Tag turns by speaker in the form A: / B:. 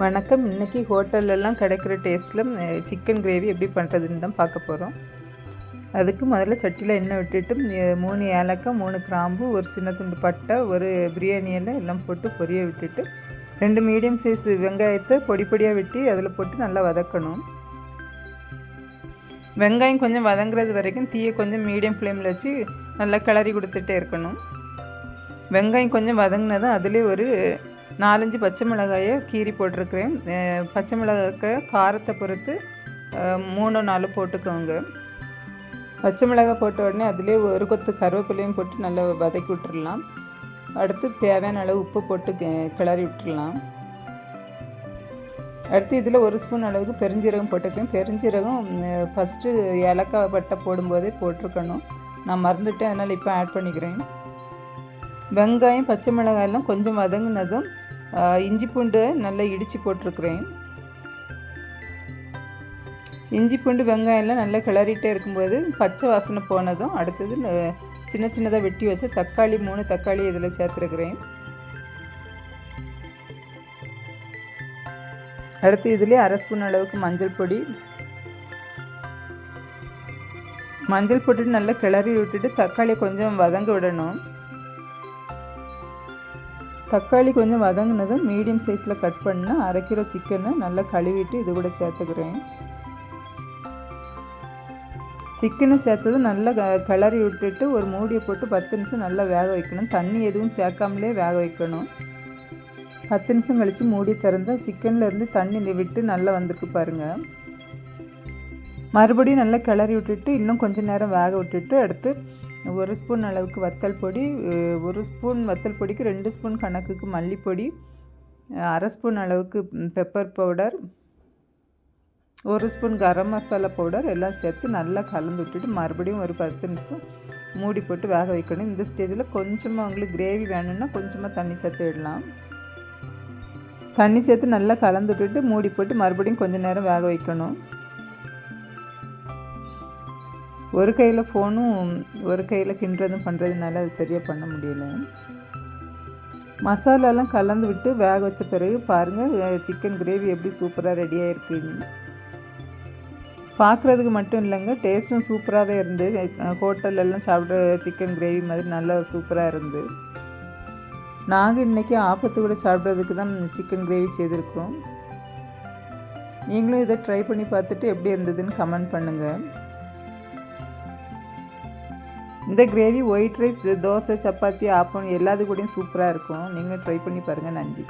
A: வணக்கம். இன்றைக்கி ஹோட்டல்லலாம் கிடைக்கிற டேஸ்ட்டில் சிக்கன் கிரேவி எப்படி பண்ணுறதுன்னு தான் பார்க்க போகிறோம். அதுக்கு முதல்ல சட்டியில் எண்ணெய் விட்டுட்டு 3 ஏலக்காய், 3 கிராம்பு, ஒரு சின்ன துண்டு பட்டை, ஒரு பிரியாணி இலை எல்லாம் போட்டு பொரிய விட்டுட்டு 2 மீடியம் சைஸ் வெங்காயத்தை பொடி பொடியாக வெட்டி அதில் போட்டு நல்லா வதக்கணும். வெங்காயம் கொஞ்சம் வதங்குறது வரைக்கும் தீயை கொஞ்சம் மீடியம் ஃப்ளேமில் வச்சு நல்லா கிளறி கொடுத்துட்டே இருக்கணும். வெங்காயம் கொஞ்சம் வதங்கினதும் அதிலே ஒரு 4-5 பச்சை மிளகாயை கீறி போட்டிருக்கிறேன். பச்சை மிளகாய் காரத்தை பொறுத்து 3-4 போட்டுக்கோங்க. பச்சை மிளகாய் போட்ட உடனே அதிலே ஒரு கொத்து கருவேப்பிலையும் போட்டு நல்லா வதக்கி விட்டுடலாம். அடுத்து தேவையான அளவு உப்பு போட்டு கிளறி விட்டுடலாம். அடுத்து இதில் 1 ஸ்பூன் அளவுக்கு பெருஞ்சீரகம் போட்டுக்கிறேன். பெருஞ்சீரகம் ஃபஸ்ட்டு ஏலக்காய் பட்டை போடும்போதே போட்டிருக்கணும். நான் மறந்துவிட்டேன், அதனால் இப்போ ஆட் பண்ணிக்கிறேன். வெங்காயம் பச்சை மிளகாயெல்லாம் கொஞ்சம் வதங்கினதும் இஞ்சி பூண்டு நல்லா இடித்து போட்டிருக்கிறேன். இஞ்சி பூண்டு வெங்காயம்லாம் நல்லா கிளறிட்டே இருக்கும்போது பச்சை வாசனை போனதும் அடுத்தது சின்ன சின்னதாக வெட்டி வச்சு தக்காளி 3 தக்காளி இதில் சேர்த்துருக்கிறேன். அடுத்து இதிலே 1/2 ஸ்பூன் அளவுக்கு மஞ்சள் போட்டுட்டு நல்லா கிளறி விட்டுட்டு தக்காளியை கொஞ்சம் வதங்க விடணும். தக்காளி கொஞ்சம் வதங்கினதும் மீடியம் சைஸில் கட் பண்ணால் 1/2 கிலோ சிக்கனை நல்லா கழுவிட்டு இது கூட சேர்த்துக்கிறேன். சிக்கனை சேர்த்தது நல்லா கிளறி விட்டுட்டு ஒரு மூடியை போட்டு 10 நிமிஷம் நல்லா வேக வைக்கணும். தண்ணி எதுவும் சேர்க்காமலே வேக வைக்கணும். 10 நிமிஷம் கழித்து மூடி திறந்தால் சிக்கன்லேருந்து தண்ணி விட்டு நல்லா வந்திருக்கு பாருங்கள். மறுபடியும் நல்லா கிளறி விட்டுட்டு இன்னும் கொஞ்சம் நேரம் வேக விட்டுட்டு அடுத்து 1 ஸ்பூன் அளவுக்கு வத்தல் பொடி, 1 ஸ்பூன் வத்தல் பொடிக்கு 2 ஸ்பூன் கணக்குக்கு மல்லிப்பொடி, 1/2 ஸ்பூன் அளவுக்கு pepper powder, 1 spoon garam masala powder எல்லாம் சேர்த்து நல்லா கலந்து விட்டுட்டு மறுபடியும் ஒரு 10 நிமிஷம் மூடி போட்டு வேக வைக்கணும். இந்த ஸ்டேஜில் கொஞ்சமாக உங்களுக்கு கிரேவி வேணும்னா கொஞ்சமாக தண்ணி சேர்த்து விடலாம். தண்ணி சேர்த்து நல்லா கலந்து விட்டுட்டு மூடி போட்டு மறுபடியும் கொஞ்சம் நேரம் வேக வைக்கணும். ஒரு கையில் ஃபோனும் ஒரு கையில் கிண்டுறதும் பண்ணுறதுனால அது சரியாக பண்ண முடியல. மசாலாலாம் கலந்து விட்டு வேக வச்ச பிறகு பாருங்கள் சிக்கன் கிரேவி எப்படி சூப்பராக ரெடியாக இருக்குன்னு. பார்க்குறதுக்கு மட்டும் இல்லைங்க, டேஸ்ட்டும் சூப்பராகவே இருந்து ஹோட்டலெல்லாம் சாப்பிட்ற சிக்கன் கிரேவி மாதிரி நல்லா சூப்பராக இருந்து. நாங்கள் இன்றைக்கி ஆப்பத்து கூட சாப்பிட்றதுக்கு தான் சிக்கன் கிரேவி செய்திருக்கோம். நீங்களும் இதை ட்ரை பண்ணி பார்த்துட்டு எப்படி இருந்ததுன்னு கமெண்ட் பண்ணுங்கள். இந்த gravy white rice, dosa, chapati, appam எல்லாத்து கூடயும் சூப்பராக இருக்கும். நீங்களும் ட்ரை பண்ணி பாருங்கள். நன்றி.